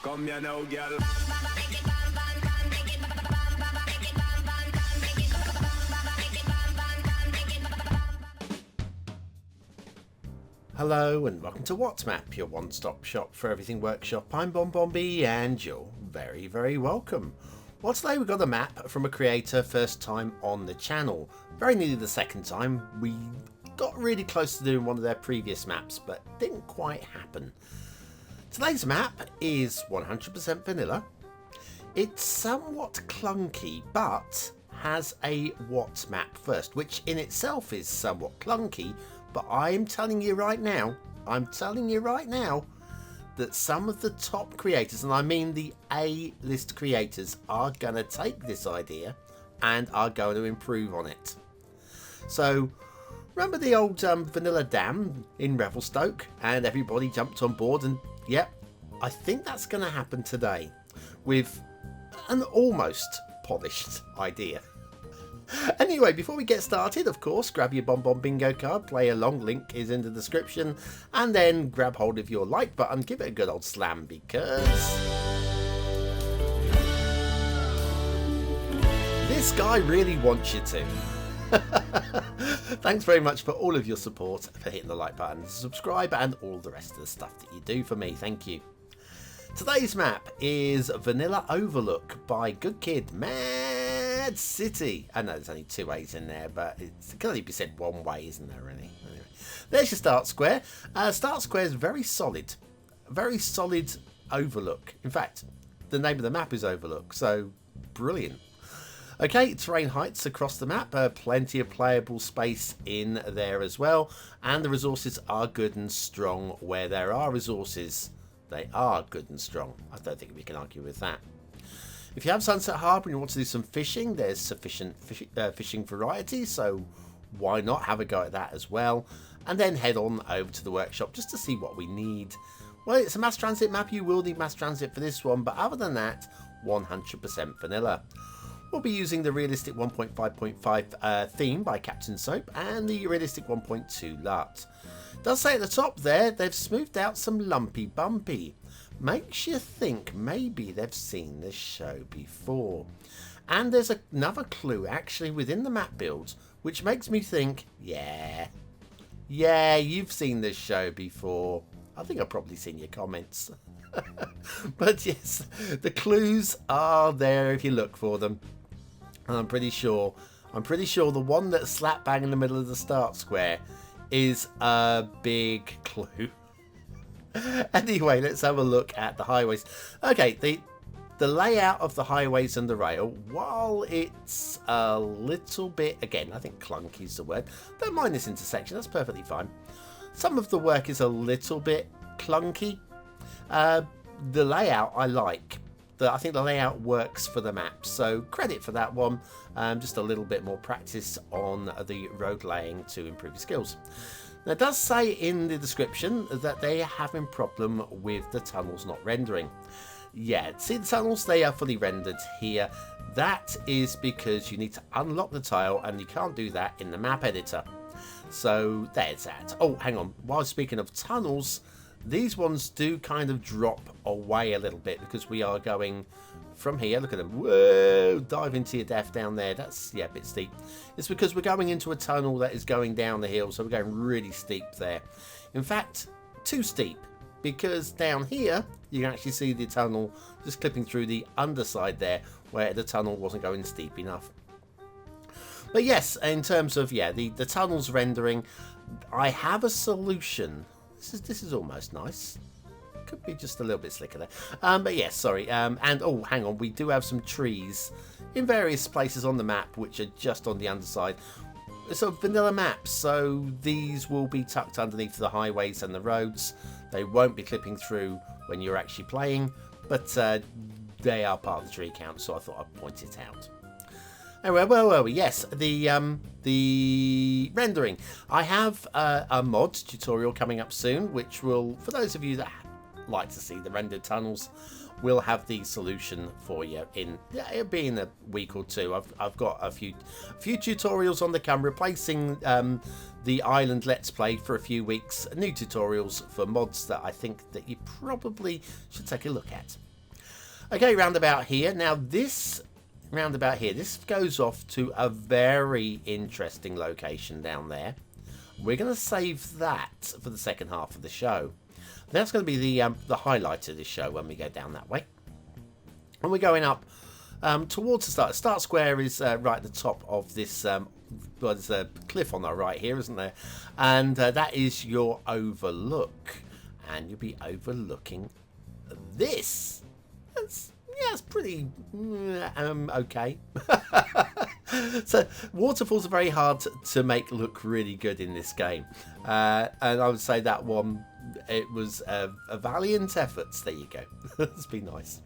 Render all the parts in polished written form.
Come here now, girl. Hello and welcome to WhatMap, your one-stop shop for everything workshop. I'm BonBonB and you're very, very welcome. Well, today we've got a map from a creator, first time on the channel. Very nearly the second time. We got really close to doing one of their previous maps, but didn't quite happen. Today's map is 100% vanilla. It's somewhat clunky, but has a what map first, which in itself is somewhat clunky, but I'm telling you right now, that some of the top creators, and I mean the A-list creators, are going to take this idea and are going to improve on it. So, remember the old vanilla dam in Revelstoke, and everybody jumped on board, and yep, I think that's going to happen today with an almost polished idea. Anyway, before we get started, of course, grab your BonBonBingo card, play along, link is in the description, and then grab hold of your like button, give it a good old slam, because this guy really wants you to. Thanks very much for all of your support, for hitting the like button, subscribe, and all the rest of the stuff that you do for me. Thank you. Today's map is Vanilla Overlook by Good Kid Mad City. I know there's only two A's in there, but it can only be said one way, isn't there, really? Anyway, there's your start square. Start square is very solid overlook. In fact, the name of the map is Overlook, so brilliant. Okay, terrain heights across the map, plenty of playable space in there as well, and the resources are good and strong where there are resources. They are good and strong. I don't think we can argue with that. If you have Sunset Harbour and you want to do some fishing, there's sufficient fishing variety, so why not have a go at that as well? And then head on over to the workshop just to see what we need. Well, it's a mass transit map. You will need mass transit for this one, but other than that, 100% vanilla. We'll be using the realistic 1.5.5 theme by Captain Soap and the realistic 1.2 LUT. Does say at the top there, they've smoothed out some lumpy bumpy. Makes you think maybe they've seen this show before. And there's another clue actually within the map builds, which makes me think, yeah, you've seen this show before. I think I've probably seen your comments. But yes, the clues are there if you look for them. And I'm pretty sure the one that's slap bang in the middle of the start square is a big clue. Anyway, let's have a look at the highways. Okay, the layout of the highways and the rail, while it's a little bit, again, I think clunky is the word. Don't mind this intersection, that's perfectly fine. Some of the work is a little bit clunky. The layout I like. I think the layout works for the map, so credit for that one. Just a little bit more practice on the road laying to improve your skills. Now, it does say in the description that they are having problem with the tunnels not rendering. Yeah, see the tunnels, they are fully rendered here. That is because you need to unlock the tile, and you can't do that in the map editor. So there's that. Oh, hang on. While speaking of tunnels, these ones do kind of drop away a little bit because we are going from here. Look at them. Whoa, dive into your death down there. That's, yeah, a bit steep. It's because we're going into a tunnel that is going down the hill, so we're going really steep there. In fact, too steep, because down here you can actually see the tunnel just clipping through the underside there where the tunnel wasn't going steep enough. But yes, in terms of, yeah, the tunnels rendering, I have a solution. This is almost nice. Could be just a little bit slicker there. But yes, sorry. And oh, hang on. We do have some trees in various places on the map, which are just on the underside. It's a vanilla map, so these will be tucked underneath the highways and the roads. They won't be clipping through when you're actually playing, but they are part of the tree count, so I thought I'd point it out. Anyway, where were we? Yes, the rendering. I have a mod tutorial coming up soon, which will, for those of you that like to see the rendered tunnels, will have the solution for you in, yeah, it'll be in a week or two. I've got a few tutorials on the come, replacing the Island Let's Play for a few weeks. New tutorials for mods that I think that you probably should take a look at. Okay, roundabout here. Now this roundabout here, this goes off to a very interesting location down there. We're going to save that for the second half of the show. That's going to be the highlight of this show when we go down that way. And we're going up towards the start. Start Square is right at the top of this. Well, there's a cliff on the right here, isn't there? And that is your Overlook. And you'll be overlooking this. It's pretty okay. So Waterfalls are very hard to make look really good in this game, and I would say that one, it was a valiant effort. There you go. It's been nice.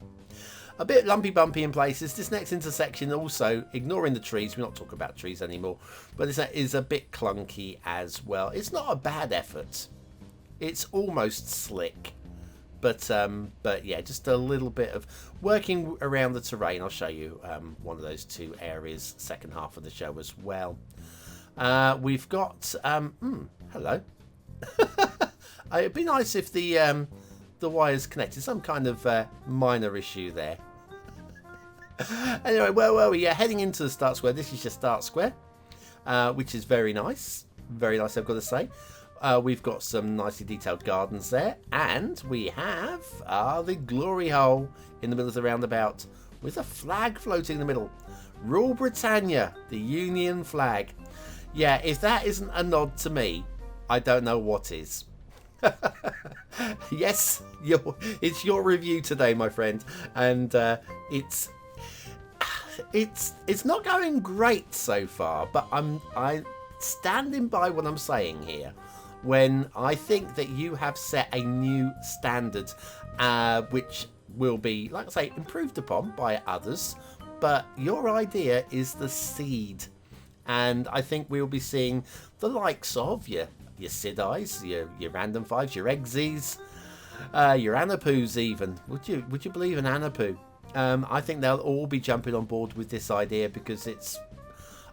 A bit lumpy bumpy in places. This next intersection also, ignoring the trees, we're not talking about trees anymore, but this is a bit clunky as well. It's not a bad effort. It's almost slick. But yeah, just a little bit of working around the terrain. I'll show you one of those two areas second half of the show as well. We've got hello. It'd be nice if the wires connected. Some kind of minor issue there. Anyway, where were we? Yeah, heading into the Start Square. This is your Start Square, which is very nice. Very nice, I've got to say. We've got some nicely detailed gardens there, and we have the glory hole in the middle of the roundabout with a flag floating in the middle. Rule Britannia, the Union flag. Yeah, if that isn't a nod to me, I don't know what is. Yes, it's your review today, my friend, and it's not going great so far, but I'm standing by what I'm saying here. When I think that you have set a new standard, which will be, like I say, improved upon by others, but your idea is the seed, and I think we'll be seeing the likes of your Sidis, your Random Fives, your Eggsys, your Anapoos even. Would you believe an Anapoo? I think they'll all be jumping on board with this idea, because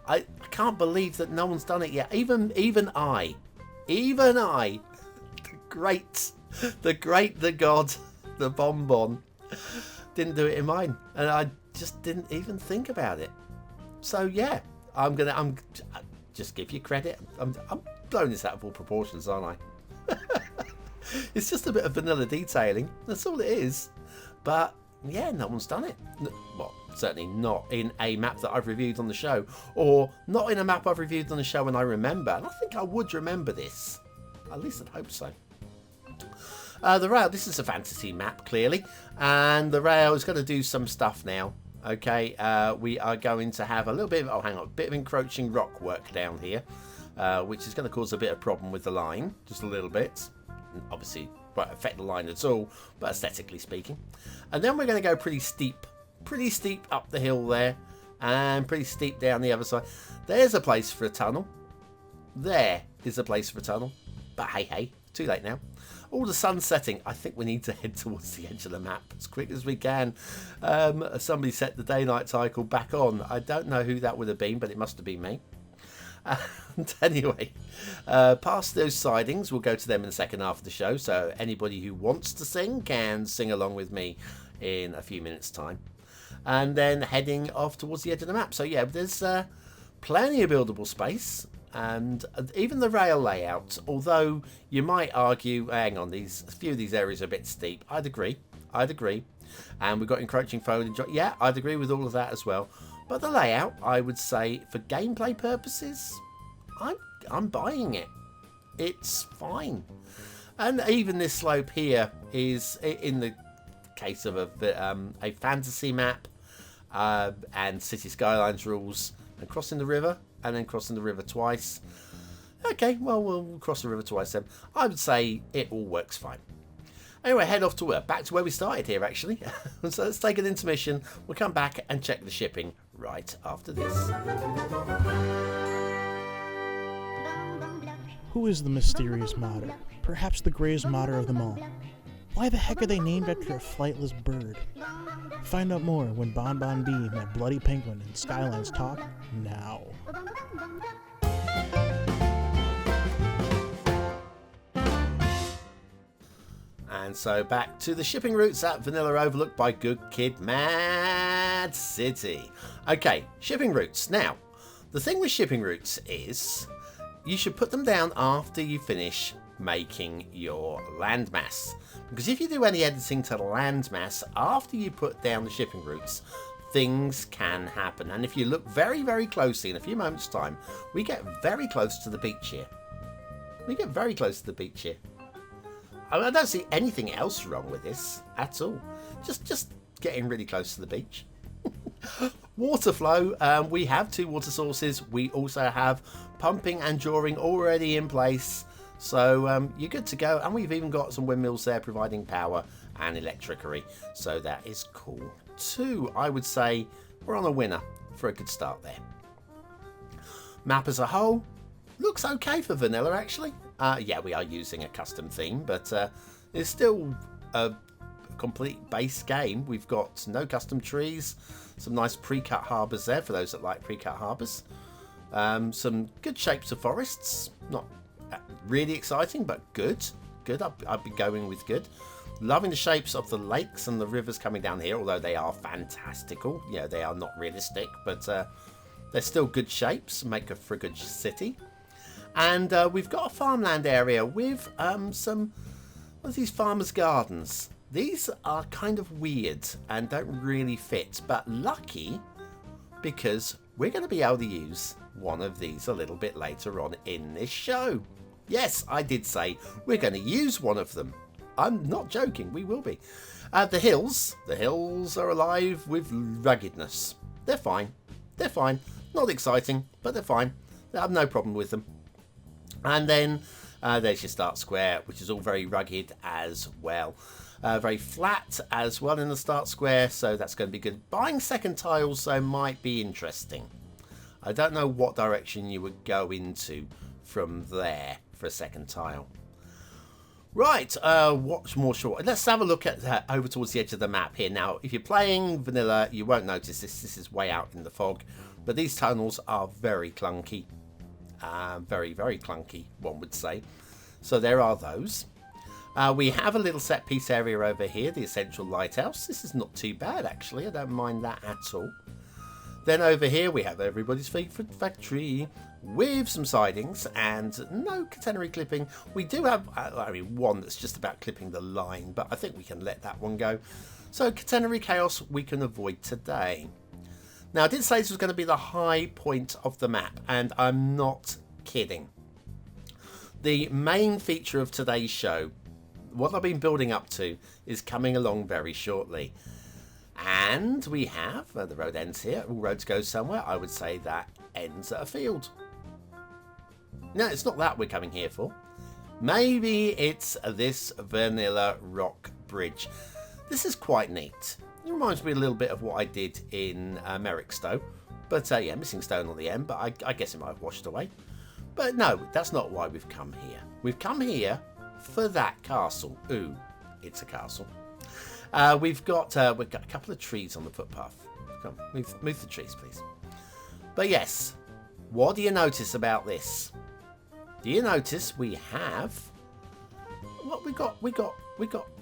I can't believe that no one's done it yet. Even I, the god, the Bonbon, didn't do it in mine, and I just didn't even think about it. So yeah, I'm just give you credit. I'm blowing this out of all proportions, aren't I? It's just a bit of vanilla detailing. That's all it is. But yeah, no one's done it. Well, certainly not in a map that I've reviewed on the show, or not in a map I've reviewed on the show and I remember. And I think I would remember this. At least I'd hope so. The rail, this is a fantasy map, clearly. And the rail is going to do some stuff now. Okay, we are going to have a little bit of, a bit of encroaching rock work down here, which is going to cause a bit of problem with the line, just a little bit. Obviously, won't affect the line at all, but aesthetically speaking. And then we're going to go pretty steep up the hill there, and pretty steep down the other side. There's a place for a tunnel. There is a place for a tunnel. But hey, too late now. All the sun's setting. I think we need to head towards the edge of the map as quick as we can. Somebody set the day-night cycle back on. I don't know who that would have been, but it must have been me. And anyway, past those sidings, we'll go to them in the second half of the show. So anybody who wants to sing can sing along with me in a few minutes' time. And then heading off towards the edge of the map. So yeah, there's plenty of buildable space. And even the rail layout, although you might argue, hang on, a few of these areas are a bit steep. I'd agree. And we've got encroaching foliage. Yeah, I'd agree with all of that as well. But the layout, I would say, for gameplay purposes, I'm buying it. It's fine. And even this slope here is, in the case of a fantasy map and Cities Skylines rules, and crossing the river, and then crossing the river twice. Okay, well, we'll cross the river twice then. I would say it all works fine. Anyway, head off to work. Back to where we started here, actually. So let's take an intermission. We'll come back and check the shipping right after this. Who is the mysterious modder? Perhaps the greatest modder of them all. Why the heck are they named after a flightless bird? Find out more when BonBonB met Bloody Penguin and Skylines talk now. And so back to the shipping routes at Vanilla Overlook by Good Kid Mad City. Okay, shipping routes. Now, the thing with shipping routes is you should put them down after you finish making your landmass. Because if you do any editing to the landmass after you put down the shipping routes, things can happen. And if you look very, very closely in a few moments' time, we get very close to the beach here. We get very close to the beach here. I don't see anything else wrong with this at all. Just getting really close to the beach. Water flow. We have 2 water sources. We also have pumping and drawing already in place. So you're good to go. And we've even got some windmills there providing power and electricity. So that is cool too. I would say we're on a winner for a good start there. Map as a whole looks okay for vanilla, actually. Yeah, we are using a custom theme, but it's still a complete base game. We've got no custom trees, some nice pre-cut harbours there for those that like pre-cut harbours. Some good shapes of forests. Not really exciting, but good. Good, I'd be going with good. Loving the shapes of the lakes and the rivers coming down here, although they are fantastical. Yeah, they are not realistic, but they're still good shapes, make for a good city. And we've got a farmland area with some of these farmers' gardens. These are kind of weird and don't really fit, but lucky because we're going to be able to use one of these a little bit later on in this show. Yes, I did say we're going to use one of them. I'm not joking, we will be. The hills are alive with ruggedness. They're fine. They're fine. Not exciting, but they're fine. I have no problem with them. And then there's your start square, which is all very rugged as well. Very flat as well in the start square, so that's going to be good. Buying second tiles, though, might be interesting. I don't know what direction you would go into from there for a second tile. Right, what's more short? Let's have a look at over towards the edge of the map here. Now, if you're playing vanilla, you won't notice this. This is way out in the fog, but these tunnels are very clunky. Very, very clunky, one would say. So there are those. We have a little set piece area over here, the Essential Lighthouse. This is not too bad, actually. I don't mind that at all. Then over here we have Everybody's Favourite Factory with some sidings and no catenary clipping. We do have, one that's just about clipping the line, but I think we can let that one go. So catenary chaos we can avoid today. Now, I did say this was going to be the high point of the map, and I'm not kidding. The main feature of today's show, what I've been building up to, is coming along very shortly. And we have, the road ends here, all roads go somewhere. I would say that ends at a field. No, it's not that we're coming here for. Maybe it's this vanilla rock bridge. This is quite neat. It reminds me a little bit of what I did in Merrickstowe. But yeah, missing stone on the end, but I guess it might have washed away. But no, that's not why we've come here. We've come here for that castle. Ooh, it's a castle. We've got a couple of trees on the footpath. Come on, move the trees, please. But yes, what do you notice about this? Do you notice we have what we got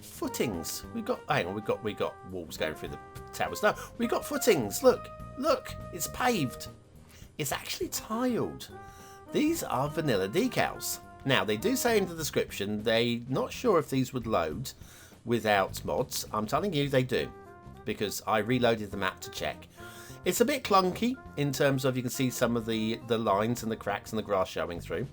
footings. Hang on, we got walls going through the towers. No, we got footings. Look, it's paved. It's actually tiled. These are vanilla decals. Now, they do say in the description they're not sure if these would load without mods. I'm telling you they do, because I reloaded the map to check. It's a bit clunky in terms of you can see some of the lines and the cracks and the grass showing through.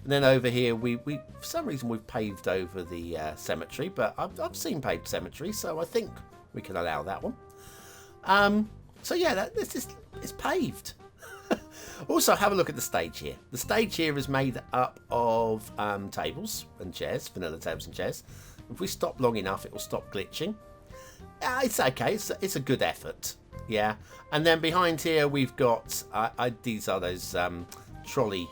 And then over here, we for some reason we've paved over the cemetery, but I've seen paved cemetery, so I think we can allow that one. So yeah, it's paved. Also, have a look at the stage here. The stage here is made up of tables and chairs, vanilla tables and chairs. If we stop long enough, it will stop glitching. It's okay. It's a good effort. Yeah. And then behind here, we've got these are those trolley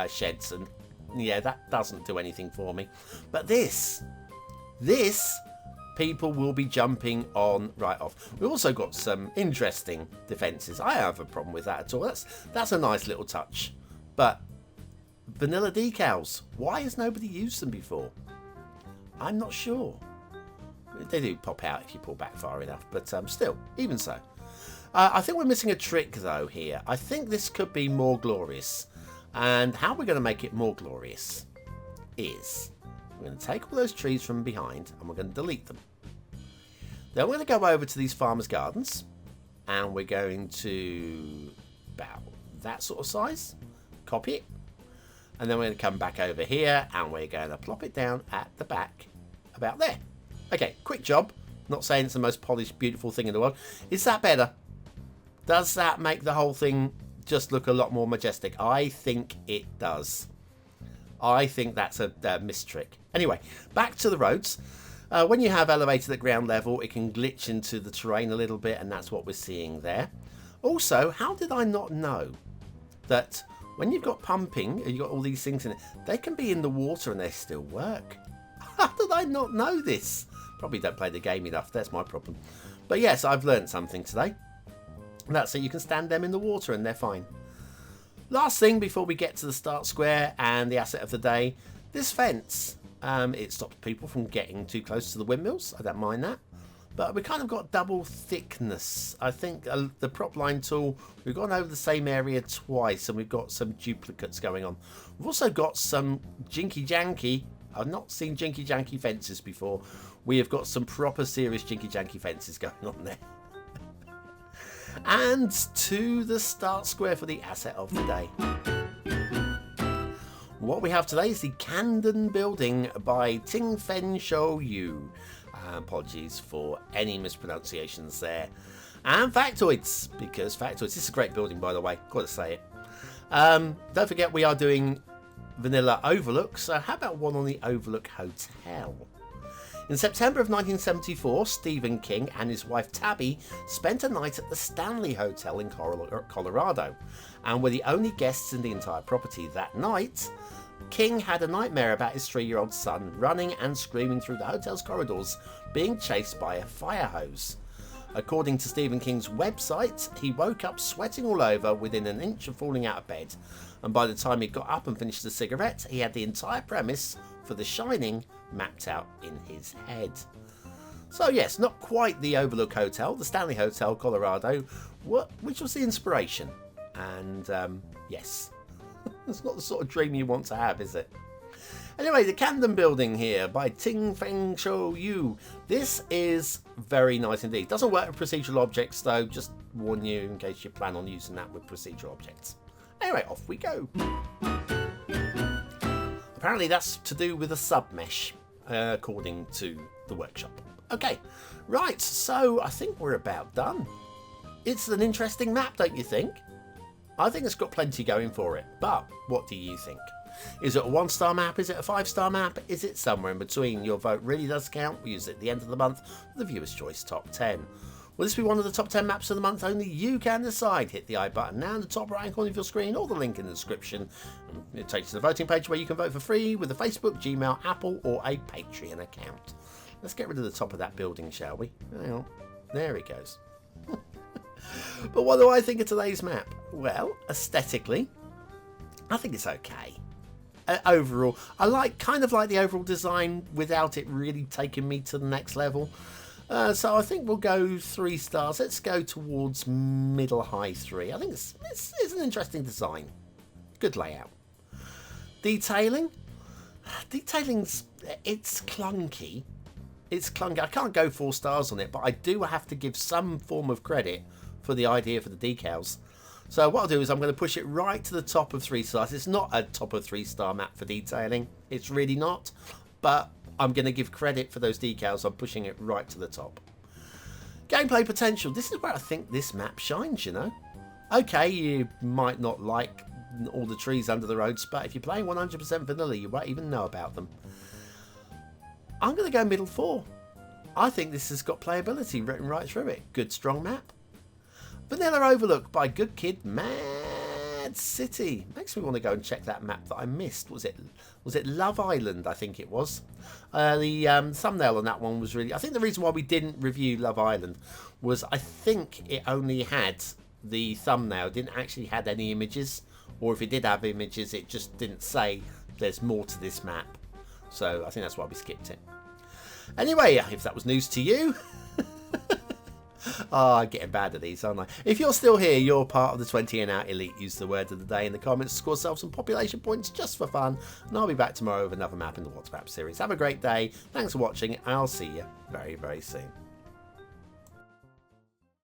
sheds, and yeah, that doesn't do anything for me. But this people will be jumping on right off. We've also got some interesting defences. I don't have a problem with that at all. That's a nice little touch. But vanilla decals, why has nobody used them before? I'm not sure. They do pop out if you pull back far enough, but still, even so. I think we're missing a trick, though, here. I think this could be more glorious. And how we're going to make it more glorious is we're going to take all those trees from behind and we're going to delete them. Then we're going to go over to these farmers' gardens and we're going to about that sort of size, copy it, and then we're going to come back over here and we're going to plop it down at the back about there. Okay, quick job. Not saying it's the most polished, beautiful thing in the world. Is that better? Does that make the whole thing just look a lot more majestic? I think it does. I think that's a missed trick. Anyway, back to the roads. When you have elevated at ground level, it can glitch into the terrain a little bit, and that's what we're seeing there. Also, how did I not know that when you've got pumping, and you've got all these things in it, they can be in the water and they still work? How did I not know this? Probably don't play the game enough, that's my problem. But yes, I've learned something today. That's it, you can stand them in the water and they're fine. Last thing before we get to the start square and the asset of the day, this fence. It stops people from getting too close to the windmills. I don't mind that. But we kind of got double thickness. I think the prop line tool, we've gone over the same area twice and we've got some duplicates going on. We've also got some jinky janky. I've not seen jinky janky fences before. We have got some proper serious jinky janky fences going on there. And to the start square for the asset of the day. What we have today is the Kanden Building by Ting Show Yu. Apologies for any mispronunciations there. And factoids, because factoids, this is a great building by the way, gotta say it. Don't forget we are doing vanilla Overlook, so how about one on the Overlook Hotel? In September of 1974, Stephen King and his wife Tabby spent a night at the Stanley Hotel in Colorado, and were the only guests in the entire property that night. King had a nightmare about his 3-year-old son running and screaming through the hotel's corridors, being chased by a fire hose. According to Stephen King's website, he woke up sweating all over within an inch of falling out of bed, and by the time he got up and finished the cigarette, he had the entire premise for The Shining mapped out in his head. So yes, not quite the Overlook Hotel, the Stanley Hotel, Colorado, which was the inspiration. And yes, it's not the sort of dream you want to have, is it? Anyway, the Camden Building here by Ting Show Yu. This is very nice indeed. Doesn't work with procedural objects though, just warn you in case you plan on using that with procedural objects. Anyway, off we go. Apparently that's to do with a sub-mesh, according to the workshop. Okay, right, so I think we're about done. It's an interesting map, don't you think? I think it's got plenty going for it, but what do you think? Is it a 1-star map? Is it a 5-star map? Is it somewhere in between? Your vote really does count. We use it at the end of the month for the Viewer's Choice Top 10. Will this be one of the top 10 maps of the month? Only you can decide. Hit the I button now in the top right hand corner of your screen or the link in the description. It takes you to the voting page where you can vote for free with a Facebook, Gmail, Apple or a Patreon account. Let's get rid of the top of that building, shall we? Hang on. There it goes. But what do I think of today's map? Well, aesthetically, I think it's okay. Overall, I kind of like the overall design without it really taking me to the next level. So I think we'll go 3 stars. Let's go towards middle high 3. I think it's an interesting design. Good layout. Detailing? Detailing's it's clunky. It's clunky. I can't go 4 stars on it, but I do have to give some form of credit for the idea for the decals. So what I'll do is I'm going to push it right to the top of 3 stars. It's not a top of 3-star map for detailing. It's really not. But I'm going to give credit for those decals. I'm pushing it right to the top. Gameplay potential. This is where I think this map shines, you know. Okay, you might not like all the trees under the roads, but if you're playing 100% vanilla, you won't even know about them. I'm going to go middle 4. I think this has got playability written right through it. Good, strong map. Vanilla Overlook by Good Kid Mad City. Makes me want to go and check that map that I missed. Was it Love Island? I think it was. The thumbnail on that one was really... I think the reason why we didn't review Love Island was I think it only had the thumbnail. It didn't actually have any images. Or if it did have images, it just didn't say there's more to this map. So I think that's why we skipped it. Anyway, if that was news to you... Oh, I'm getting bad at these, aren't I? If you're still here, you're part of the 20 and out elite. Use the word of the day in the comments to score yourself some population points just for fun. And I'll be back tomorrow with another map in the What's Map series. Have a great day. Thanks for watching. I'll see you very, very soon.